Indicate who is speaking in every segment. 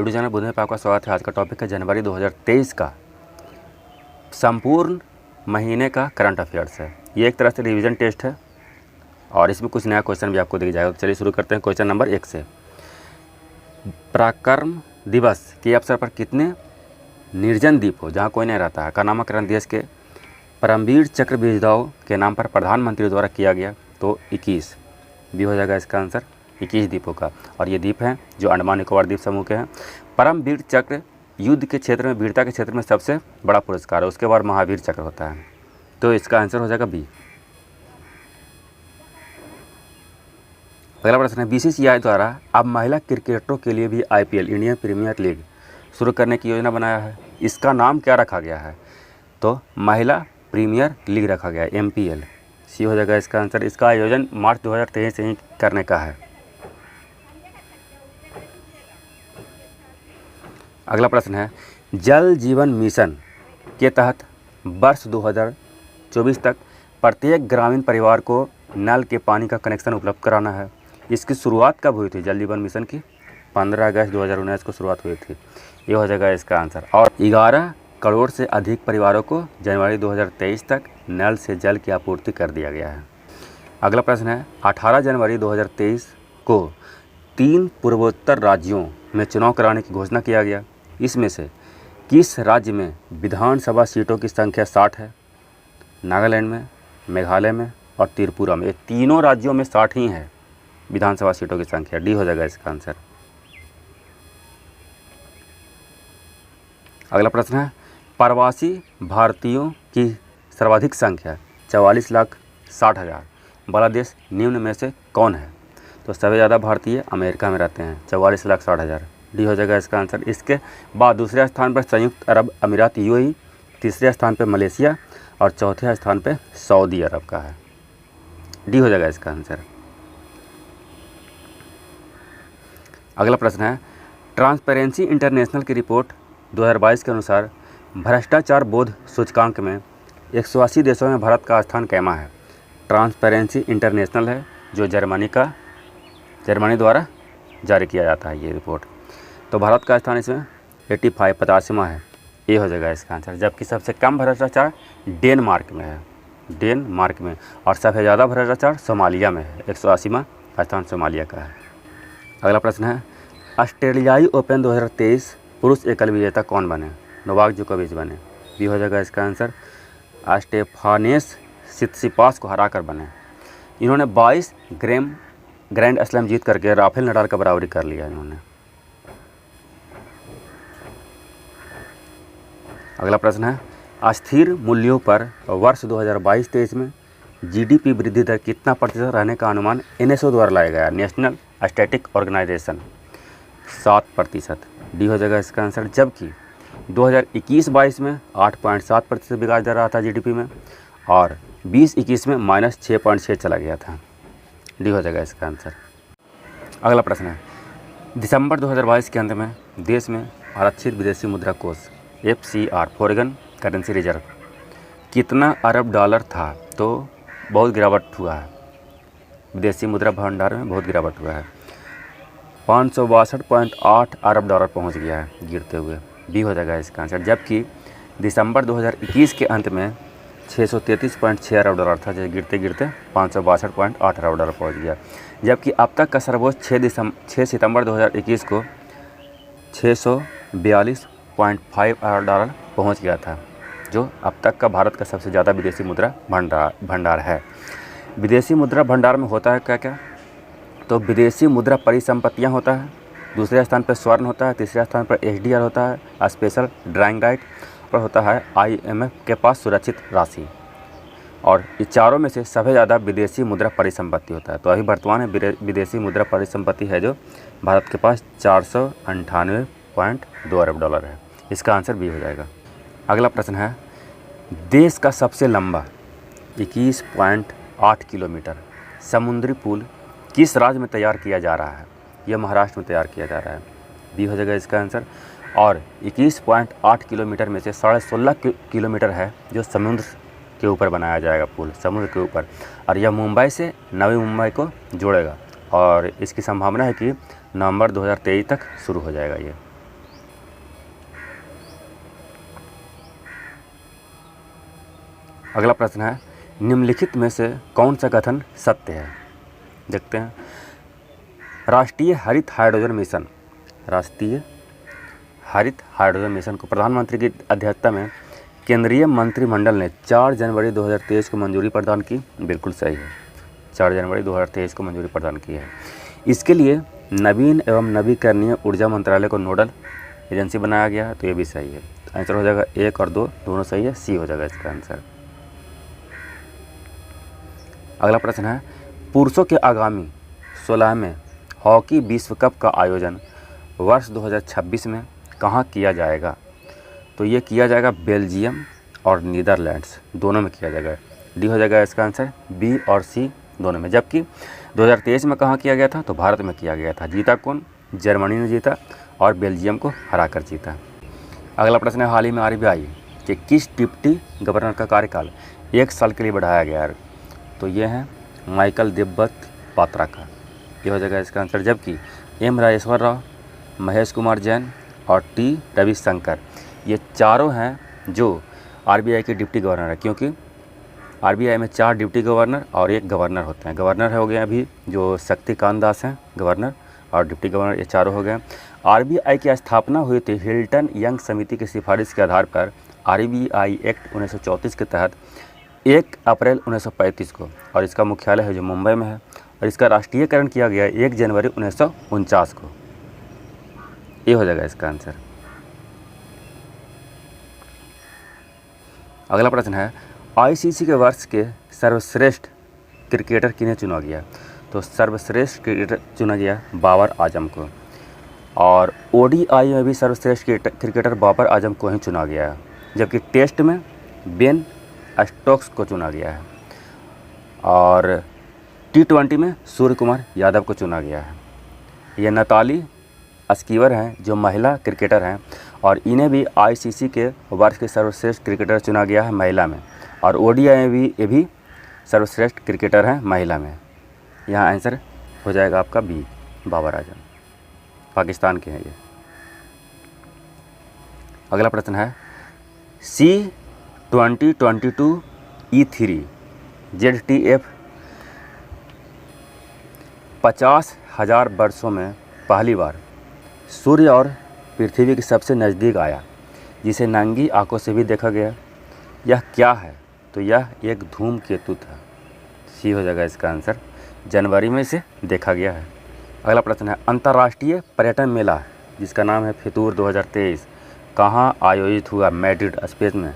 Speaker 1: YouTube channel बुध में आपका स्वागत है। आज का टॉपिक है जनवरी 2023 का संपूर्ण महीने का करंट अफेयर्स है। ये एक तरह से रिवीजन टेस्ट है और इसमें कुछ नया क्वेश्चन भी आपको दिया जाएगा। तो चलिए शुरू करते हैं क्वेश्चन नंबर 1 से। पराक्रम दिवस के अवसर पर कितने निर्जन द्वीप हो जहाँ कोई नहीं रहता है का नामकरण देश के परमवीर चक्र विजेताओं के नाम पर प्रधानमंत्री द्वारा किया गया? तो 21 भी हो जाएगा इसका आंसर, 21 द्वीपों का। और ये द्वीप हैं जो अंडमान निकोबार द्वीप समूह के हैं। परमवीर चक्र युद्ध के क्षेत्र में, वीरता के क्षेत्र में सबसे बड़ा पुरस्कार है, उसके बाद महावीर चक्र होता है। तो इसका आंसर हो जाएगा बी। अगला प्रश्न है, बीसीसीआई द्वारा अब महिला क्रिकेटरों के लिए भी आईपीएल इंडियन प्रीमियर लीग शुरू करने की योजना बनाया है। इसका नाम क्या रखा गया है? तो महिला प्रीमियर लीग रखा गया है, एमपीएल। सी हो जाएगा इसका आंसर। इसका आयोजन मार्च 2023 से ही करने का है। अगला प्रश्न है, जल जीवन मिशन के तहत वर्ष 2024 तक प्रत्येक ग्रामीण परिवार को नल के पानी का कनेक्शन उपलब्ध कराना है। इसकी शुरुआत कब हुई थी? जल जीवन मिशन की 15 अगस्त 2019 को शुरुआत हुई थी। ये हो जाएगा इसका आंसर। और 11 करोड़ से अधिक परिवारों को जनवरी 2023 तक नल से जल की आपूर्ति कर दिया गया है। अगला प्रश्न है, 18 जनवरी 2023 को 3 पूर्वोत्तर राज्यों में चुनाव कराने की घोषणा किया गया। इसमें से किस राज्य में विधानसभा सीटों की संख्या 60 है? नागालैंड में, मेघालय में और त्रिपुरा में। ये तीनों राज्यों में 60 ही है विधानसभा सीटों की संख्या। डी हो जाएगा इसका आंसर। अगला प्रश्न है, प्रवासी भारतीयों की सर्वाधिक संख्या 44,60,000 वाला देश निम्न में से कौन है? तो सबसे ज़्यादा भारतीय अमेरिका में रहते हैं, 44,60,000। डी हो जाएगा इसका आंसर। इसके बाद दूसरे स्थान पर संयुक्त अरब अमीरात यूएई, तीसरे स्थान पर मलेशिया और चौथे स्थान पर सऊदी अरब का है। डी हो जाएगा इसका आंसर। अगला प्रश्न है, ट्रांसपेरेंसी इंटरनेशनल की रिपोर्ट 2022 के अनुसार भ्रष्टाचार बोध सूचकांक में 180 देशों में भारत का स्थान कैमा है? ट्रांसपेरेंसी इंटरनेशनल है जो जर्मनी द्वारा जारी किया जाता है ये रिपोर्ट। तो भारत का स्थान इसमें 85 85वां है। ये हो जाएगा इसका आंसर। जबकि सबसे कम भ्रष्टाचार डेनमार्क में है, डेनमार्क में। और सबसे ज़्यादा भ्रष्टाचार सोमालिया में है, 180वां स्थान सोमालिया का है। अगला प्रश्न है, ऑस्ट्रेलियाई ओपन 2023 पुरुष एकल विजेता कौन बने? नोवाक जोकोविच बने। बी हो जाएगा इसका आंसर। स्टेफानोस सित्सिपास को हराकर बने। इन्होंने 22 ग्रैंड स्लैम जीत करके राफेल नडाल का बराबरी कर लिया इन्होंने। अगला प्रश्न है, अस्थिर मूल्यों पर वर्ष 2022-23 में जीडीपी वृद्धि दर कितना प्रतिशत रहने का अनुमान एनएसओ द्वारा लाया गया? National static organisation 7%। डी हो जाएगा इसका आंसर। जबकि 2021-22 में 8.7% विकास दर रहा था जीडीपी में और 2021 में -6.6 चला गया था। डी हो जाएगा इसका आंसर। अगला प्रश्न है, दिसंबर 2022 के अंत में देश में आरक्षित विदेशी मुद्रा कोष FCR फॉरेन करेंसी रिजर्व कितना अरब डॉलर था? तो बहुत गिरावट हुआ है, विदेशी मुद्रा भंडार में बहुत गिरावट हुआ है। 562.8 अरब डॉलर पहुंच गया है गिरते हुए। बी हो जाएगा इसका आंसर। जबकि दिसंबर 2021 के अंत में 633.6 अरब डॉलर था, जो गिरते गिरते 562.8 अरब डॉलर पहुंच गया। जबकि अब तक का सर्वोच्च 6 सितंबर 2021 को 642.5 अरब डॉलर पहुंच गया था, जो अब तक का भारत का सबसे ज़्यादा विदेशी मुद्रा भंडार है। विदेशी मुद्रा भंडार में होता है क्या क्या? तो विदेशी मुद्रा परिसंपत्तियाँ होता है, दूसरे स्थान पर स्वर्ण होता है, तीसरे स्थान पर SDR होता है, स्पेशल ड्राइंग राइट, और होता है IMF के पास सुरक्षित राशि। और इस चारों में से सबसे ज़्यादा विदेशी मुद्रा परिसंपत्ति होता है। तो अभी वर्तमान में विदेशी मुद्रा परिसंपत्ति है जो भारत के पास 498.2 अरब डॉलर है। इसका आंसर बी हो जाएगा। अगला प्रश्न है, देश का सबसे लंबा 21.8 किलोमीटर समुद्री पुल किस राज्य में तैयार किया जा रहा है? यह महाराष्ट्र में तैयार किया जा रहा है। बी हो जाएगा इसका आंसर। और 21.8 किलोमीटर में से 16.5 किलोमीटर है जो समुद्र के ऊपर बनाया जाएगा पुल, समुद्र के ऊपर। और यह मुंबई से नवी मुंबई को जोड़ेगा और इसकी संभावना है कि नवंबर 2023 तक शुरू हो जाएगा ये। अगला प्रश्न है, निम्नलिखित में से कौन सा कथन सत्य है? देखते हैं। राष्ट्रीय हरित हाइड्रोजन मिशन, राष्ट्रीय हरित हाइड्रोजन मिशन को प्रधानमंत्री की अध्यक्षता में केंद्रीय मंत्रिमंडल ने 4 जनवरी 2023 को मंजूरी प्रदान की। बिल्कुल सही है, 4 जनवरी 2023 को मंजूरी प्रदान की है। इसके लिए नवीन एवं नवीकरणीय ऊर्जा मंत्रालय को नोडल एजेंसी बनाया गया है, तो ये भी सही है। तो आंसर हो जाएगा 1 और 2 दोनों सही है, सी हो जाएगा इसका आंसर। अगला प्रश्न है, पुरुषों के आगामी 16वें हॉकी विश्व कप का आयोजन वर्ष 2026 में कहाँ किया जाएगा? तो ये किया जाएगा बेल्जियम और नीदरलैंड्स दोनों में किया जाएगा। डी हो जाएगा इसका आंसर, बी और सी दोनों में। जबकि 2023 में कहाँ किया गया था? तो भारत में किया गया था। जीता कौन? जर्मनी ने जीता और बेल्जियम को हराकर जीता। अगला प्रश्न है, हाल ही में आरबीआई के किस डिप्टी गवर्नर का कार्यकाल 1 साल के लिए बढ़ाया गया है? तो ये है माइकल देबब्रत पात्रा का, ये हो जाएगा इसका आंसर। जबकि एम राजेश्वर राव, महेश कुमार जैन और टी रविशंकर, ये चारों हैं जो आरबीआई के डिप्टी गवर्नर है, क्योंकि आरबीआई में 4 डिप्टी गवर्नर और 1 गवर्नर होते हैं। गवर्नर हो गए अभी जो शक्तिकांत दास हैं गवर्नर, और डिप्टी गवर्नर ये चारों हो गए। आरबीआई की स्थापना हुई थी हिल्टन यंग समिति की सिफारिश के आधार पर आरबीआई एक्ट 1934 के तहत 1 अप्रैल 1935 को, और इसका मुख्यालय है जो मुंबई में है, और इसका राष्ट्रीयकरण किया गया 1 जनवरी 1949 को। ये हो जाएगा इसका आंसर। अगला प्रश्न है, आईसीसी के वर्ष के सर्वश्रेष्ठ क्रिकेटर किन्हें चुना गया? तो सर्वश्रेष्ठ क्रिकेटर चुना गया बाबर आजम को, और ओडीआई में भी सर्वश्रेष्ठ क्रिकेटर बाबर आजम को ही चुना गया है। जबकि टेस्ट में बेन स्टोक्स को चुना गया है, और टी20 में सूर्य कुमार यादव को चुना गया है। ये नताली स्कीवर हैं जो महिला क्रिकेटर हैं, और इन्हें भी आईसीसी के वर्ष के सर्वश्रेष्ठ क्रिकेटर चुना गया है महिला में, और ओडीआई में भी ये भी सर्वश्रेष्ठ क्रिकेटर हैं महिला में। यहाँ आंसर हो जाएगा आपका बी, बाबर आजम, पाकिस्तान के हैं ये। अगला प्रश्न है, C2022E3 ZTF 50,000 वर्षों में पहली बार सूर्य और पृथ्वी के सबसे नज़दीक आया, जिसे नंगी आंखों से भी देखा गया। यह क्या है? तो यह एक धूमकेतु था। सी हो जाएगा इसका आंसर, जनवरी में इसे देखा गया है। अगला प्रश्न है, अंतर्राष्ट्रीय पर्यटन मेला जिसका नाम है फितूर 2023 कहाँ आयोजित हुआ? मैड्रिड, स्पेन में।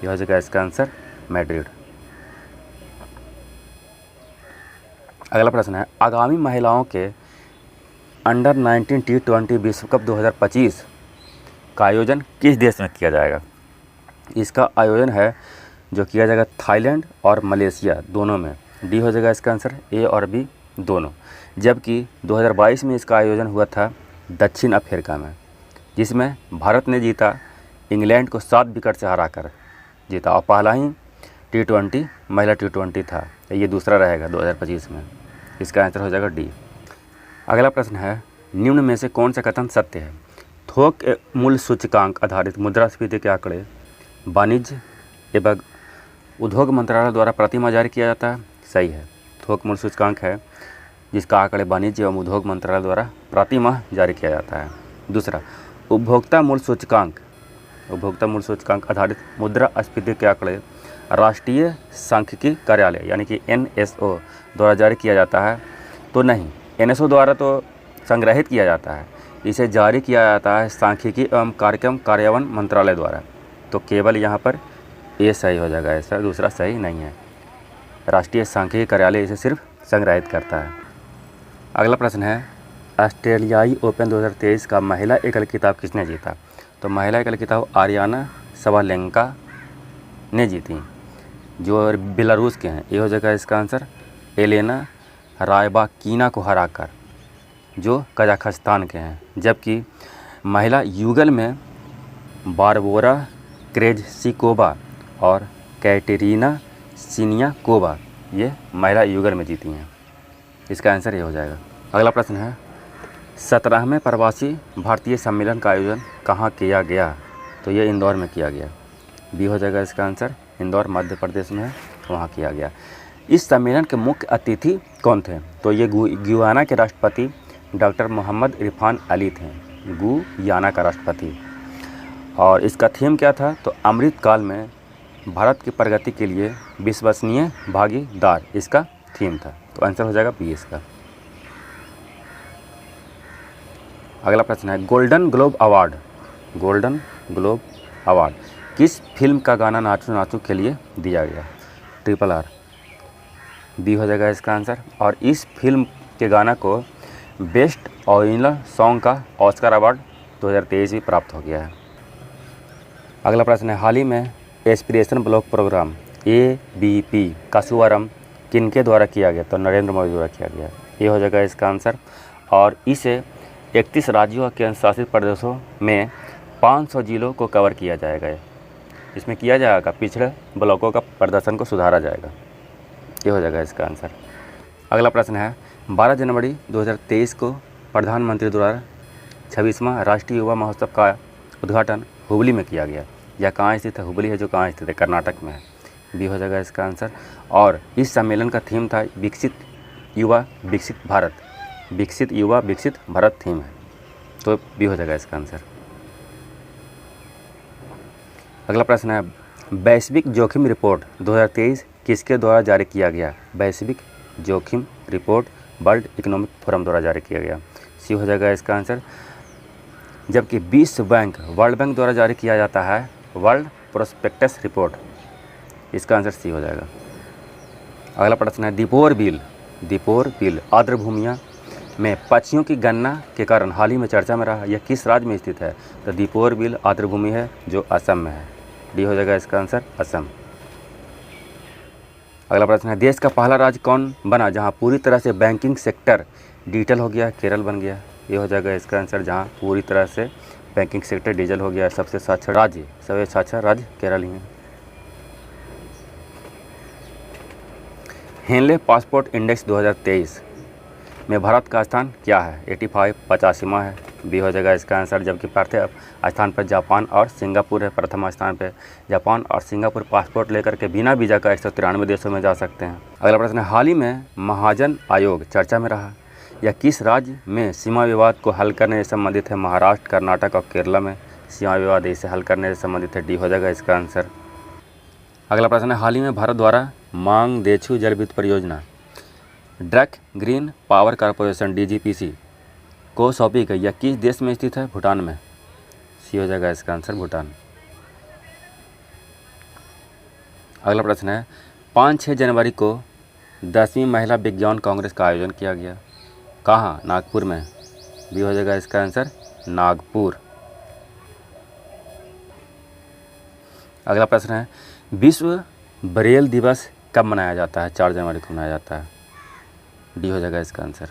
Speaker 1: यह हो जाएगा इसका आंसर, मैड्रिड। अगला प्रश्न है, आगामी महिलाओं के अंडर 19 T20 विश्व कप 2025 का आयोजन किस देश में किया जाएगा? इसका आयोजन है जो किया जाएगा थाईलैंड और मलेशिया दोनों में। डी हो जाएगा इसका आंसर, ए और बी दोनों। जबकि 2022 में इसका आयोजन हुआ था दक्षिण अफ्रीका में, जिसमें भारत ने जीता, इंग्लैंड को 7 विकेट से हराकर जीता, और पहला ही T20 महिला T20 था। ये दूसरा रहेगा 2025 में। इसका आंसर हो जाएगा डी। अगला प्रश्न है, निम्न में से कौन सा कथन सत्य है? थोक मूल्य सूचकांक आधारित मुद्रास्फीति के आंकड़े वाणिज्य एवं उद्योग मंत्रालय द्वारा प्रति माह जारी किया जाता है। सही है, थोक मूल्य सूचकांक है जिसका आंकड़े वाणिज्य एवं उद्योग मंत्रालय द्वारा प्रति माह जारी किया जाता है। दूसरा, उपभोक्ता मूल्य सूचकांक आधारित मुद्रास्फीति के आंकड़े राष्ट्रीय सांख्यिकी कार्यालय यानी कि NSO द्वारा जारी किया जाता है। तो नहीं, NSO द्वारा तो संग्रहित किया जाता है, इसे जारी किया जाता है सांख्यिकी एवं कार्यक्रम कार्यान्वयन मंत्रालय द्वारा। तो केवल यहाँ पर ये सही हो जाएगा, ऐसा दूसरा सही नहीं है। राष्ट्रीय सांख्यिकी कार्यालय इसे सिर्फ संग्रहित करता है। अगला प्रश्न है, ऑस्ट्रेलियाई ओपन 2023 का महिला एकल खिताब किसने जीता? तो महिला एकल खिताब आरियाना सबालेंका ने जीती, जो बेलारूस के हैं। ये हो जाएगा इसका आंसर, एलेना रायबाकीना को हराकर, जो कजाकिस्तान के हैं। जबकि महिला युगल में बारबोरा क्रेजसिकोवा और कैटेरिना सिनियाकोवा ये महिला युगल में जीती हैं। इसका आंसर ये हो जाएगा। अगला प्रश्न है, 17वें प्रवासी भारतीय सम्मेलन का आयोजन कहाँ किया गया? तो ये इंदौर में किया गया। बी हो जाएगा इसका आंसर, इंदौर मध्य प्रदेश में है, वहाँ किया गया। इस सम्मेलन के मुख्य अतिथि कौन थे? तो ये गुयाना के राष्ट्रपति डॉक्टर मोहम्मद इरफान अली थे, गुयाना का राष्ट्रपति। और इसका थीम क्या था? तो अमृत काल में भारत की प्रगति के लिए विश्वसनीय भागीदार, इसका थीम था। तो आंसर हो जाएगा बी इसका। अगला प्रश्न है golden globe award, golden globe award किस फिल्म का गाना नाचू नाचू के लिए दिया गया? RRR, बी हो जाएगा इसका आंसर। और इस फिल्म के गाना को बेस्ट ओरिजिनल सॉन्ग का ऑस्कर अवार्ड 2023 भी प्राप्त हो गया है। अगला प्रश्न है हाल ही में एस्पिरेशन ब्लॉक प्रोग्राम ABP का शुभारंभ किनके द्वारा किया गया? तो नरेंद्र मोदी द्वारा किया गया। ये हो जाएगा इसका आंसर। और इसे 31 राज्यों और केंद्र शासित प्रदेशों में 500 जिलों को कवर किया जाएगा। इसमें किया जाएगा पिछड़े ब्लॉकों का प्रदर्शन को सुधारा जाएगा। ये हो जाएगा इसका आंसर। अगला प्रश्न है 12 जनवरी 2023 को प्रधानमंत्री द्वारा 26वां राष्ट्रीय युवा महोत्सव का उद्घाटन हुबली में किया गया। यह कहाँ स्थित है? हुबली है जो कहाँ स्थित है? कर्नाटक में है। बी हो जाएगा इसका आंसर। और इस सम्मेलन का थीम था विकसित युवा विकसित भारत, विकसित युवा विकसित भारत थीम है। तो बी हो जाएगा इसका आंसर। अगला प्रश्न है वैश्विक जोखिम रिपोर्ट 2023 किसके द्वारा जारी किया गया? वैश्विक जोखिम रिपोर्ट वर्ल्ड इकोनॉमिक फोरम द्वारा जारी किया गया। सी हो जाएगा इसका आंसर। जबकि विश्व बैंक वर्ल्ड बैंक द्वारा जारी किया जाता है वर्ल्ड प्रोस्पेक्टस रिपोर्ट, इसका आंसर सी हो जाएगा। अगला प्रश्न है दीपोर बिल आर्द्रभूमियाँ में पक्षियों की गणना के कारण हाल ही में चर्चा में रहा। यह किस राज्य में स्थित है? तो दीपोर बिल आर्द्रभूमि है जो असम में है। डी हो जाएगा इसका आंसर असम। अगला प्रश्न है देश का पहला राज्य कौन बना जहां पूरी तरह से बैंकिंग सेक्टर डिजिटल हो गया? केरल बन गया। ये हो जाएगा इसका आंसर, जहां पूरी तरह से बैंकिंग सेक्टर डिजिटल हो गया। सबसे साक्षर राज्य केरल ही है। हेनले पासपोर्ट इंडेक्स 2023 में भारत का स्थान क्या है? 85 85वां है। बी हो जाएगा इसका आंसर। जबकि प्रथम स्थान पर जापान और सिंगापुर है। प्रथम स्थान पर जापान और सिंगापुर पासपोर्ट लेकर के बिना वीज़ा का 193 देशों में जा सकते हैं। अगला प्रश्न है हाल ही में महाजन आयोग चर्चा में रहा। यह किस राज्य में सीमा विवाद को हल करने से संबंधित है? महाराष्ट्र, कर्नाटक और केरला में सीमा विवाद इसे हल करने से संबंधित है। डी हो जाएगा इसका आंसर। अगला प्रश्न है हाल ही में भारत द्वारा मांगदेछू जल विद्युत परियोजना drug green power corporation DGPC को सौंपी गई। यह किस देश में स्थित है? भूटान में। सी हो जाएगा इसका आंसर, भूटान। अगला प्रश्न है 5-6 जनवरी को 10वीं महिला विज्ञान कांग्रेस का आयोजन किया गया। कहाँ? नागपुर में। बी हो जाएगा इसका आंसर, नागपुर। अगला प्रश्न है विश्व ब्रेल दिवस कब मनाया जाता है? 4 जनवरी को मनाया जाता है। डी हो जाएगा इसका आंसर।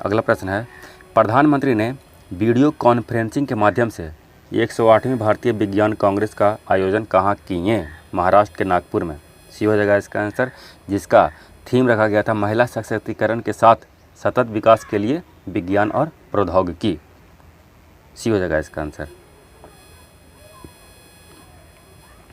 Speaker 1: अगला प्रश्न है प्रधानमंत्री ने वीडियो कॉन्फ्रेंसिंग के माध्यम से 108वीं भारतीय विज्ञान कांग्रेस का आयोजन कहाँ किए? महाराष्ट्र के नागपुर में। सी हो जाएगा इसका आंसर, जिसका थीम रखा गया था महिला सशक्तिकरण के साथ सतत विकास के लिए विज्ञान और प्रौद्योगिकी। सी हो जाएगा इसका आंसर।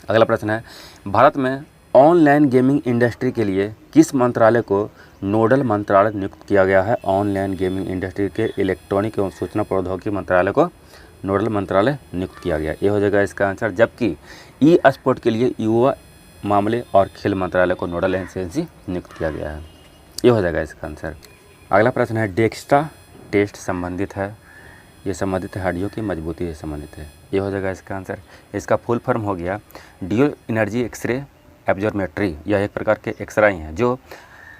Speaker 1: अगला प्रश्न है भारत में ऑनलाइन गेमिंग इंडस्ट्री के लिए किस मंत्रालय को नोडल मंत्रालय नियुक्त किया गया है? ऑनलाइन गेमिंग इंडस्ट्री के इलेक्ट्रॉनिक एवं सूचना प्रौद्योगिकी मंत्रालय को नोडल मंत्रालय नियुक्त किया गया। ये हो जाएगा इसका आंसर। जबकि ई स्पोर्ट के लिए युवा मामले और खेल मंत्रालय को नोडल एजेंसी नियुक्त किया गया है। ये हो जाएगा इसका आंसर। अगला प्रश्न है डेक्स्टा टेस्ट संबंधित है, ये संबंधित है हड्डियों की मजबूती से संबंधित है। ये हो जाएगा इसका आंसर। इसका फुल फॉर्म हो गया ड्यूल एनर्जी एक्सरे एब्जॉर्मेट्री। यह एक प्रकार के एक्सरे हैं जो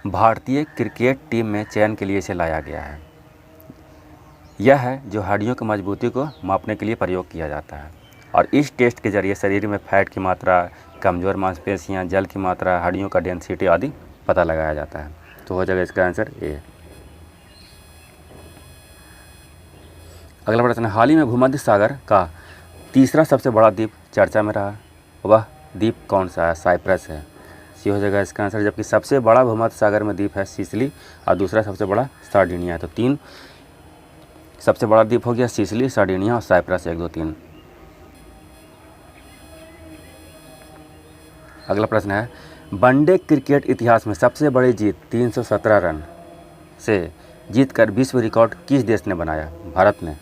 Speaker 1: भारतीय क्रिकेट टीम में चयन के लिए इसे लाया गया है। यह है जो हड्डियों की मजबूती को मापने के लिए प्रयोग किया जाता है। और इस टेस्ट के जरिए शरीर में फैट की मात्रा, कमज़ोर मांसपेशियां, जल की मात्रा, हड्डियों का डेंसिटी आदि पता लगाया जाता है। तो हो जाएगा इसका आंसर ए। अगला प्रश्न, हाल ही में भूमध्य सागर का तीसरा सबसे बड़ा द्वीप चर्चा में रहा, वह द्वीप कौन सा है? साइप्रस है। सी हो जाएगा इसका आंसर। जबकि सबसे बड़ा भूमध्य सागर में द्वीप है सिसिली और दूसरा सबसे बड़ा सार्डिनिया है। तो 3 सबसे बड़ा द्वीप हो गया सिसिली, सार्डिनिया और साइप्रस 1, 2, 3। अगला प्रश्न है, वनडे क्रिकेट इतिहास में सबसे बड़ी जीत 317 रन से जीतकर विश्व रिकॉर्ड किस देश ने बनाया? भारत ने।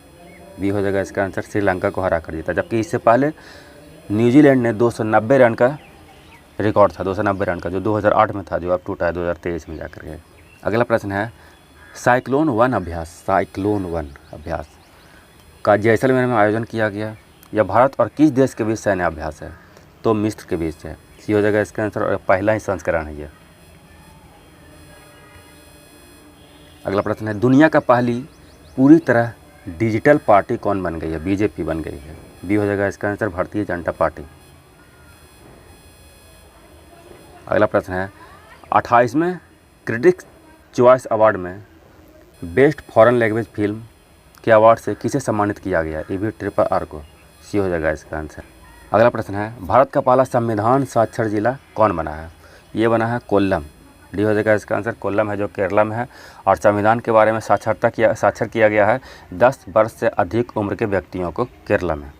Speaker 1: बी हो जाएगा इसका आंसर, श्रीलंका को हरा कर जीता। जबकि इससे पहले न्यूजीलैंड ने 290 रन का रिकॉर्ड था, 290 रन का, जो 2008 में था, जो अब टूटा है 2023 में जाकर के। अगला प्रश्न है, साइक्लोन वन अभ्यास का जैसलमेर में आयोजन किया गया। यह भारत और किस देश के बीच सैन्य अभ्यास है? तो मिस्र के बीच है। सी हो जाएगा इसका आंसर, और पहला ही संस्करण है यह। अगला प्रश्न है, दुनिया का पहली पूरी तरह डिजिटल पार्टी कौन बन गई है? बीजेपी बन गई है। बी हो जाएगा इसका आंसर, भारतीय जनता पार्टी। अगला प्रश्न है, 28वें क्रिटिक्स चॉइस अवार्ड में बेस्ट फॉरेन लैंग्वेज फिल्म के अवार्ड से किसे सम्मानित किया गया? EV-RRR को। सी हो जाएगा इसका आंसर। अगला प्रश्न है, भारत का पहला संविधान साक्षर जिला कौन बना है? ये बना है कोल्लम। डी हो जाएगा इसका आंसर, कोल्लम है जो केरला में है। और संविधान के बारे में साक्षर किया गया है 10 वर्ष से अधिक उम्र के व्यक्तियों को केरला में।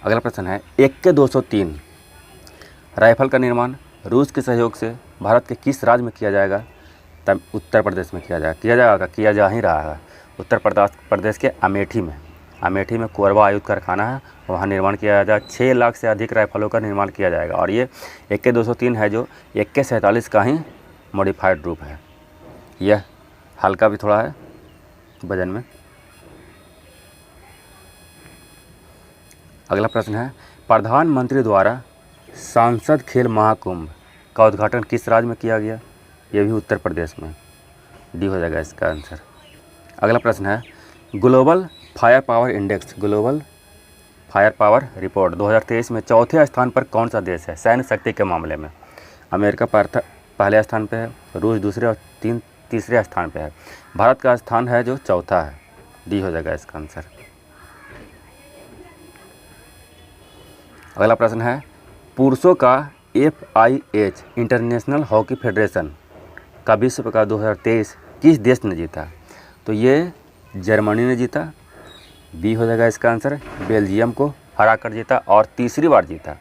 Speaker 1: अगला प्रश्न है, AK-203 राइफल का निर्माण रूस के सहयोग से भारत के किस राज्य में किया जाएगा? तब उत्तर प्रदेश में किया जा ही रहा है। उत्तर प्रदेश के अमेठी में कोरबा आयुध कारखाना है, वहाँ निर्माण किया जाएगा। 6 लाख से अधिक राइफलों का निर्माण किया जाएगा। और ये AK-203 है जो AK-47 का ही मॉडिफाइड रूप है। यह हल्का भी थोड़ा है वजन में। अगला प्रश्न है, प्रधानमंत्री द्वारा सांसद खेल महाकुंभ का उद्घाटन किस राज्य में किया गया? यह भी उत्तर प्रदेश में। डी हो जाएगा इसका आंसर। अगला प्रश्न है, ग्लोबल फायर पावर रिपोर्ट 2023 में चौथे स्थान पर कौन सा देश है सैन्य शक्ति के मामले में? अमेरिका पहले स्थान पे है, रूस दूसरे और तीसरे स्थान पे है। भारत का स्थान है जो चौथा है। डी हो जाएगा इसका आंसर। अगला प्रश्न है, पुरुषों का FIH इंटरनेशनल हॉकी फेडरेशन का विश्व का 2023 किस देश ने जीता? तो ये जर्मनी ने जीता। बी हो जाएगा इसका आंसर, बेल्जियम को हरा कर जीता और तीसरी बार जीता।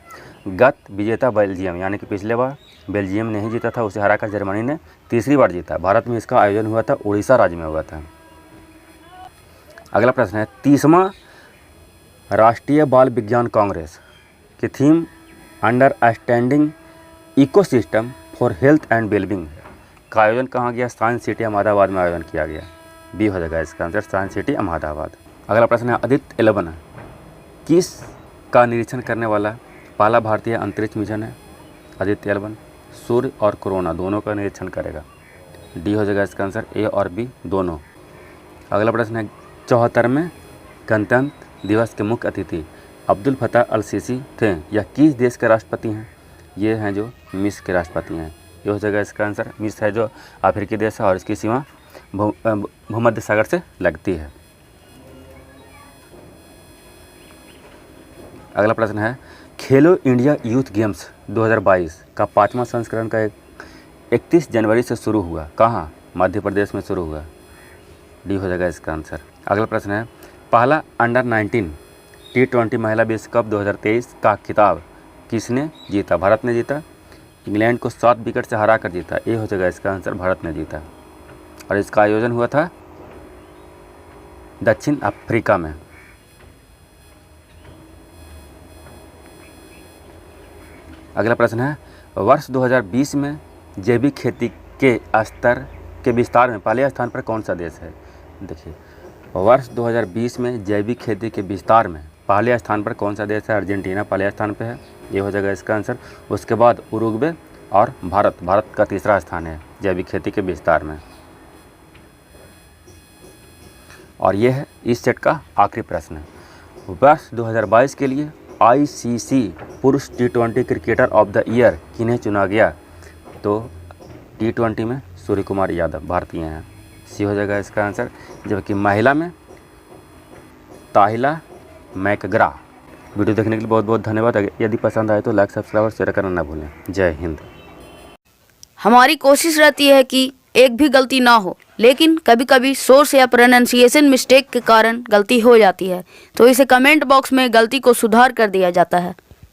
Speaker 1: गत विजेता बेल्जियम, यानी कि पिछले बार बेल्जियम ने ही जीता था, उसे हराकर जर्मनी ने तीसरी बार जीता। भारत में इसका आयोजन हुआ था, उड़ीसा राज्य में हुआ था। अगला प्रश्न है, 30वां राष्ट्रीय बाल विज्ञान कांग्रेस की theme understanding ecosystem for health and wellbeing का आयोजन कहाँ गया? साइंस सिटी अहमदाबाद में आयोजन किया गया। बी हो जाएगा इसका आंसर, साइंस सिटी अहमदाबाद। अगला प्रश्न है, आदित्य 11 किस का निरीक्षण करने वाला पहला भारतीय अंतरिक्ष मिशन है? आदित्य 11 सूर्य और कोरोना दोनों का निरीक्षण करेगा। डी हो जाएगा इसका आंसर, ए और बी दोनों। अगला प्रश्न है, 74वें गणतंत्र दिवस के मुख्य अतिथि अब्दुल फताह अल सीसी थे। यह किस देश के राष्ट्रपति हैं? ये हैं जो मिस्र के राष्ट्रपति हैं। ये हो जाएगा इसका आंसर। मिस्र है जो अफ्रीकी देश है और इसकी सीमा भूमध्य सागर से लगती है। अगला प्रश्न है, खेलो इंडिया यूथ गेम्स 2022 का 5वां संस्करण का 31 जनवरी से शुरू हुआ। कहाँ? मध्य प्रदेश में शुरू हुआ। डी हो जाएगा इसका आंसर। अगला प्रश्न है, पहला अंडर-19 T20 महिला विश्व कप 2023 का खिताब किसने जीता? भारत ने जीता। इंग्लैंड को 7 विकेट से हरा कर जीता। ये हो जाएगा इसका आंसर, भारत ने जीता। और इसका आयोजन हुआ था दक्षिण अफ्रीका में। अगला प्रश्न है, वर्ष 2020 में जैविक खेती के स्तर के विस्तार में पहले स्थान पर कौन सा देश है? देखिए, वर्ष 2020 में जैविक खेती के विस्तार में पहले स्थान पर कौन सा देश है? अर्जेंटीना पहले स्थान पे है। ये हो जाएगा इसका आंसर। उसके बाद उरुग्वे और भारत का तीसरा स्थान है जैविक खेती के विस्तार में। और ये है इस सेट का आखिरी प्रश्न। वर्ष 2022 के लिए ICC पुरुष T20 cricketer of the year किन्हें चुना गया? तो T20 में सूर्य कुमार यादव भारतीय हैं। सी हो जाएगा इसका आंसर। जबकि महिला में ताहिला मैकग्रा। वीडियो देखने के लिए बहुत बहुत धन्यवाद। यदि पसंद आए तो लाइक, सब्सक्राइब और शेयर करना ना भूलें। जय हिंद।
Speaker 2: हमारी कोशिश रहती है कि एक भी गलती ना हो, लेकिन कभी कभी सोर्स या प्रोनाउंसिएशन मिस्टेक के कारण गलती हो जाती है, तो इसे कमेंट बॉक्स में गलती को सुधार कर दिया जाता है।